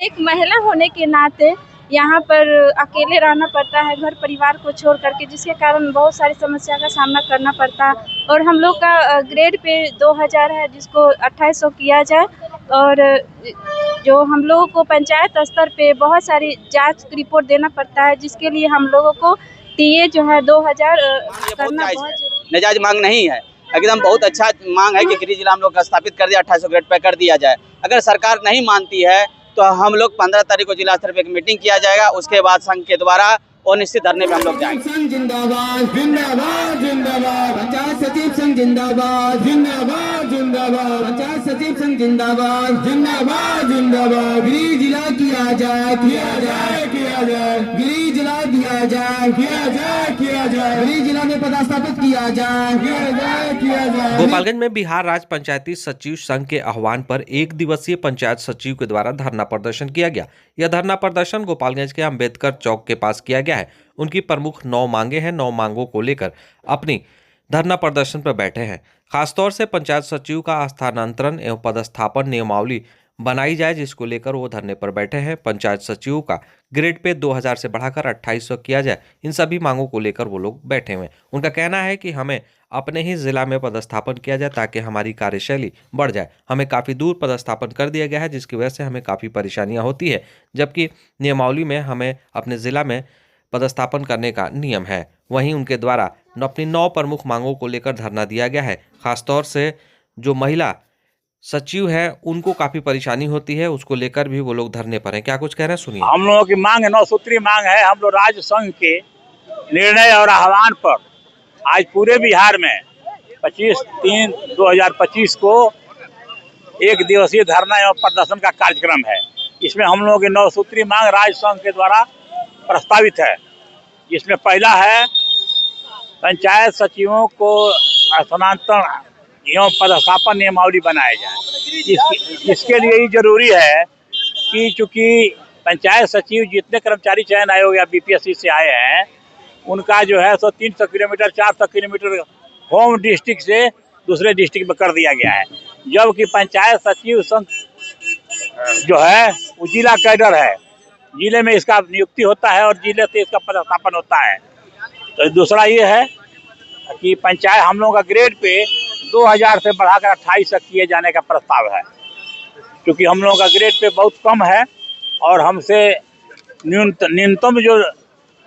एक महिला होने के नाते यहाँ पर अकेले रहना पड़ता है घर परिवार को छोड़ करके, जिसके कारण बहुत सारी समस्या का सामना करना पड़ता है। और हम लोग का ग्रेड पे 2000 है, जिसको 2800 किया जाए। और जो हम लोगों को पंचायत स्तर पे बहुत सारी जांच रिपोर्ट देना पड़ता है, जिसके लिए हम लोगों को टीए जो है 2000 करना बहुत जरूरी। नजायज मांग नहीं है, एकदम बहुत अच्छा मांग है कि गृह जिला हम लोग स्थापित कर दिया, 2800 ग्रेड पे कर दिया जाए। अगर सरकार नहीं मानती है तो हम लोग 15 तारीख को जिला स्तर पे एक मीटिंग किया जाएगा, उसके बाद संघ के द्वारा और निश्चित धरने पे हम लोग जाएंगे। जिंदाबाद जिंदाबाद जिंदाबाद, पंचायत सचिव संघ जिंदाबाद जिंदाबाद जिंदाबाद, पंचायत सचिव संघ जिंदाबाद जिंदाबाद जिंदाबाद। गृह जिला किया जाए किया जाए किया जाए, गृह जिला किया जाए किया जाए किया जाए, गृह जिला में पदस्थापित किया जाए किया जाए किया जाए। गोपालगंज में बिहार राज्य पंचायती सचिव संघ के आह्वान पर एक दिवसीय पंचायत सचिव के द्वारा धरना प्रदर्शन किया गया। यह धरना प्रदर्शन गोपालगंज के अंबेडकर चौक के पास किया गया है। उनकी प्रमुख 9 मांगे हैं। 9 मांगों को लेकर अपनी धरना प्रदर्शन पर बैठे हैं। खासतौर से पंचायत सचिव का स्थानांतरण एवं पदस्थापन नियमावली बनाई जाए, जिसको लेकर वो धरने पर बैठे हैं। पंचायत सचिव का ग्रेड पे 2000 से बढ़ाकर 2800 किया जाए। इन सभी मांगों को लेकर वो लोग बैठे हुए हैं। उनका कहना है कि हमें अपने ही जिला में पदस्थापन किया जाए ताकि हमारी कार्यशैली बढ़ जाए। हमें काफ़ी दूर पदस्थापन कर दिया गया है, जिसकी वजह से हमें काफ़ी परेशानियां होती है, जबकि नियमावली में हमें अपने ज़िला में पदस्थापन करने का नियम है। वहीं उनके द्वारा अपनी 9 प्रमुख मांगों को लेकर धरना दिया गया है। खासतौर से जो महिला सचिव है उनको काफी परेशानी होती है, उसको लेकर भी वो लोग धरने पर हैं। क्या कुछ कह रहे हैं, सुनिए। हम लोगों की मांग है, 9 सूत्री मांग है। हम लोग राज्य संघ के निर्णय और आह्वान पर आज पूरे बिहार में 25/3/2025 को एक दिवसीय धरना एवं प्रदर्शन का कार्यक्रम है। इसमें हम लोगों की 9 सूत्री मांग राज्य संघ के द्वारा प्रस्तावित है, जिसमें पहला है पंचायत सचिवों को स्थानांतरण एवं पदस्थापन नियमावली बनाया जाए। इसके लिए ही जरूरी है कि चूंकि पंचायत सचिव जितने कर्मचारी चयन आयोग या बीपीएससी से आए हैं, उनका जो है 300 किलोमीटर 400 किलोमीटर होम डिस्ट्रिक्ट से दूसरे डिस्ट्रिक्ट में कर दिया गया है। जबकि पंचायत सचिव संघ जो है वो जिला कैडर है, जिले में इसका नियुक्ति होता है और जिले से इसका पदस्थापन होता है। तो दूसरा ये है कि पंचायत हम लोगों का ग्रेड पे 2000 से बढ़ाकर 2800 किए जाने का प्रस्ताव है, क्योंकि हम लोगों का ग्रेड पे बहुत कम है और हमसे न्यूनतम जो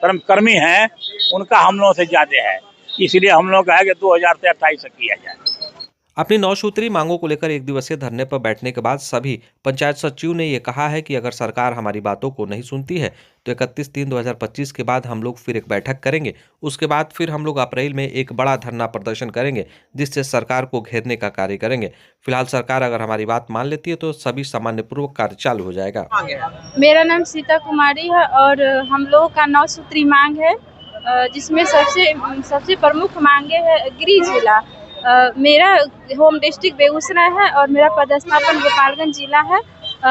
कर्मी हैं उनका हम लोगों से ज़्यादा है। इसलिए हम लोग का है कि 2000 से 2800 किया जाए। अपनी 9 सूत्री मांगों को लेकर एक दिवसीय धरने पर बैठने के बाद सभी पंचायत सचिव ने ये कहा है कि अगर सरकार हमारी बातों को नहीं सुनती है तो 31/3/2025 के बाद हम लोग फिर एक बैठक करेंगे। उसके बाद फिर हम लोग अप्रैल में एक बड़ा धरना प्रदर्शन करेंगे, जिससे सरकार को घेरने का कार्य करेंगे। फिलहाल सरकार अगर हमारी बात मान लेती है तो सभी सामान्य पूर्वक कार्य चालू हो जाएगा। मेरा नाम सीता कुमारी है और हम लोगों का 9 सूत्री मांग है, जिसमें सबसे प्रमुख मांगे है गृह जिला। मेरा होम डिस्ट्रिक्ट बेगूसराय है और मेरा पदस्थापन गोपालगंज जिला है।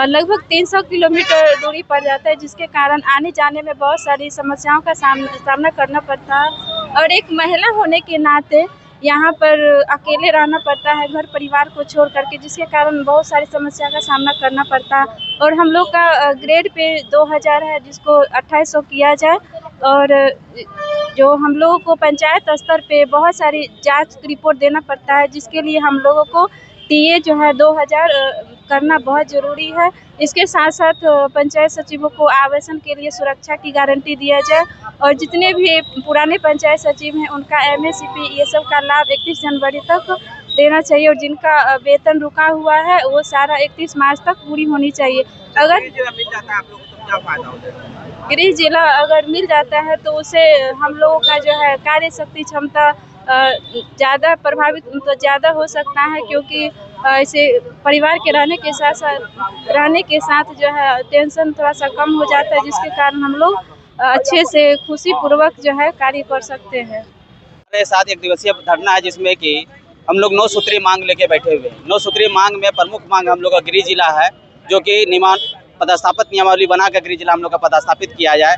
लगभग 300 किलोमीटर दूरी पड़ जाता है, जिसके कारण आने जाने में बहुत सारी समस्याओं का सामना करना पड़ता है। और एक महिला होने के नाते यहाँ पर अकेले रहना पड़ता है घर परिवार को छोड़ करके, जिसके कारण बहुत सारी समस्या का सामना करना पड़ता है। और हम लोग का ग्रेड पे 2000 है, जिसको 2800 किया जाए। और जो हम लोगों को पंचायत स्तर पे बहुत सारी जांच रिपोर्ट देना पड़ता है, जिसके लिए हम लोगों को टीए जो है 2000 करना बहुत ज़रूरी है। इसके साथ साथ पंचायत सचिवों को आवासन के लिए सुरक्षा की गारंटी दिया जाए और जितने भी पुराने पंचायत सचिव हैं उनका एमएससीपी ये सब का लाभ 31 जनवरी तक देना चाहिए। और जिनका वेतन रुका हुआ है वो सारा 31 मार्च तक पूरी होनी चाहिए। अगर गृह जिला अगर मिल जाता है तो उसे हम लोगों का जो है कार्य शक्ति क्षमता ज़्यादा प्रभावित तो ज़्यादा हो सकता है, क्योंकि ऐसे परिवार के रहने के साथ जो है टेंशन थोड़ा सा कम हो जाता है, जिसके कारण हम लोग अच्छे से खुशी पूर्वक जो है कार्य कर सकते हैं। हमारे साथ एक दिवसीय धरना है, जिसमें कि हम लोग 9 सूत्री मांग लेके बैठे हुए हैं। 9 सूत्री मांग में प्रमुख मांग हम लोग का गृह जिला है, जो कि पदस्थापित नियमावली बना कर गृह जिला हम लोग का पदस्थापित किया जाए।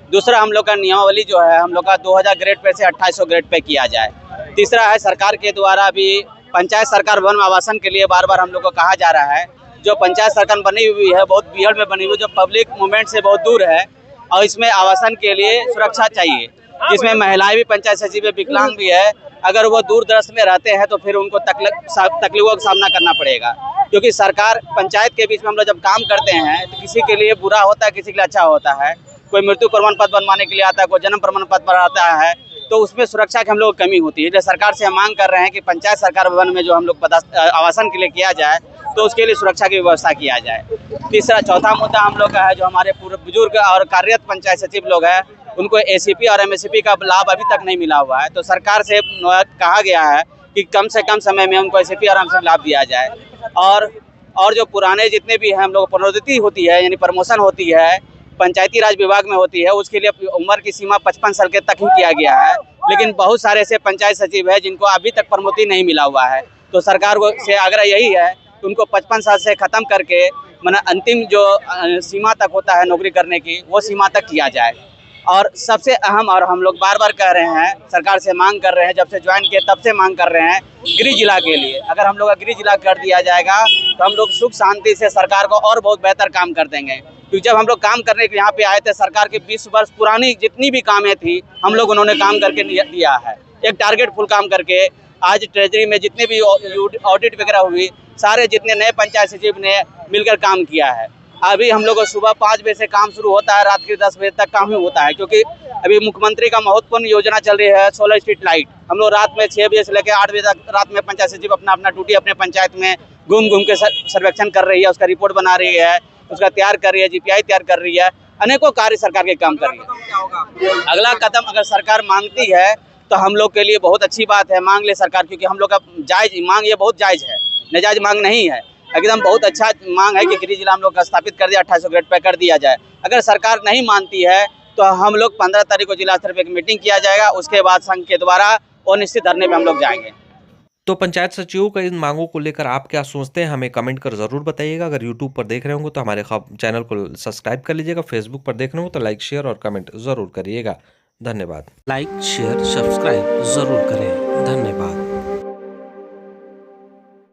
दूसरा हम लोग का नियमावली जो है हम लोग का 2000 ग्रेड पे से 2800 ग्रेड पे किया जाए। तीसरा है सरकार के द्वारा भी पंचायत सरकार वन आवासन के लिए बार बार हम लोग को कहा जा रहा है जो पंचायत सरकार बनी हुई है बहुत बीहड़ में बनी हुई, जो पब्लिक मूवमेंट से बहुत दूर है, और इसमें आवासन के लिए सुरक्षा चाहिए, जिसमें महिलाएं भी पंचायत सचिव है, विकलांग भी है। अगर वो दूर दराज में रहते हैं तो फिर उनको तकलीफों का सामना करना पड़ेगा, क्योंकि सरकार पंचायत के बीच में हम लोग जब काम करते हैं तो किसी के लिए बुरा होता है, किसी के लिए अच्छा होता है। कोई मृत्यु प्रमाण पत्र बनवाने के लिए आता है, कोई जन्म प्रमाण पत्र बनाता है, तो उसमें सुरक्षा की हम लोग कमी होती है। इसलिए सरकार से हम मांग कर रहे हैं कि पंचायत सरकार भवन में जो हम लोग आवासन के लिए किया जाए तो उसके लिए सुरक्षा की व्यवस्था किया जाए। तीसरा चौथा मुद्दा हम लोग का है, जो हमारे पूरे बुजुर्ग और कार्यरत पंचायत सचिव लोग हैं, उनको एसीपी और एमएसपी का लाभ अभी तक नहीं मिला हुआ है। तो सरकार से कहा गया है कि कम से कम समय में उनको एसीपी और एमएसपी लाभ दिया जाए। और जो पुराने जितने भी हैं हम लोग प्रोन्नति होती है, यानी प्रमोशन होती है, पंचायती राज विभाग में होती है, उसके लिए उम्र की सीमा 55 साल के तक ही किया गया है। लेकिन बहुत सारे ऐसे पंचायत सचिव है जिनको अभी तक प्रोन्नति नहीं मिला हुआ है। तो सरकार को से आग्रह यही है कि उनको 55 साल से ख़त्म करके माने अंतिम जो सीमा तक होता है नौकरी करने की, वो सीमा तक किया जाए। और सबसे अहम, और हम लोग बार बार कह रहे हैं, सरकार से मांग कर रहे हैं, जब से ज्वाइन किए तब से मांग कर रहे हैं, गृह जिला के लिए अगर हम लोग का गृह जिला कर दिया जाएगा तो हम लोग सुख शांति से सरकार को और बहुत बेहतर काम कर देंगे। क्योंकि जब हम लोग काम करने के यहाँ पे आए थे, सरकार की 20 वर्ष पुरानी जितनी भी कामें थी हम लोग उन्होंने काम करके दिया है, एक टारगेट फुल काम करके। आज ट्रेजरी में जितने भी ऑडिट वगैरह हुई, सारे जितने नए पंचायत सचिव ने मिलकर काम किया है। अभी हम लोग को सुबह 5 बजे से काम शुरू होता है, रात के 10 बजे तक काम ही होता है, क्योंकि अभी मुख्यमंत्री का महत्वपूर्ण योजना चल रही है 16 स्ट्रीट लाइट। हम लोग रात में 6 बजे से लेकर 8 बजे तक रात में पंचायत सचिव अपना ड्यूटी अपने पंचायत में घूम के सर्वेक्षण कर रही है, उसका रिपोर्ट बना रही है, उसका तैयार कर रही है, जीपीआई तैयार कर रही है, अनेकों कार्य सरकार के काम कर रही है। अगला कदम अगर सरकार मांगती है तो हम लोग के लिए बहुत अच्छी बात है, मांग ले सरकार, क्योंकि हम लोग का जायज मांग ये बहुत जायज है, नाजायज मांग नहीं है, एकदम बहुत अच्छा मांग है कि गृह जिला हम लोग का स्थापित कर दिया, 2800 ग्रेड पे कर दिया जाए। अगर सरकार नहीं मानती है तो हम लोग 15 तारीख को जिला स्तर पर एक मीटिंग किया जाएगा, उसके बाद संघ के द्वारा अनिश्चित धरने पे हम लोग जाएंगे। तो पंचायत सचिवों का इन मांगों को लेकर आप क्या सोचते हैं, हमें कमेंट कर जरूर बताइएगा। अगर यूट्यूब पर देख रहे होंगे तो हमारे चैनल को सब्सक्राइब कर लीजिएगा, फेसबुक पर देख रहे हो तो लाइक शेयर और कमेंट जरूर करिएगा। धन्यवाद। लाइक शेयर सब्सक्राइब जरूर करें। धन्यवाद।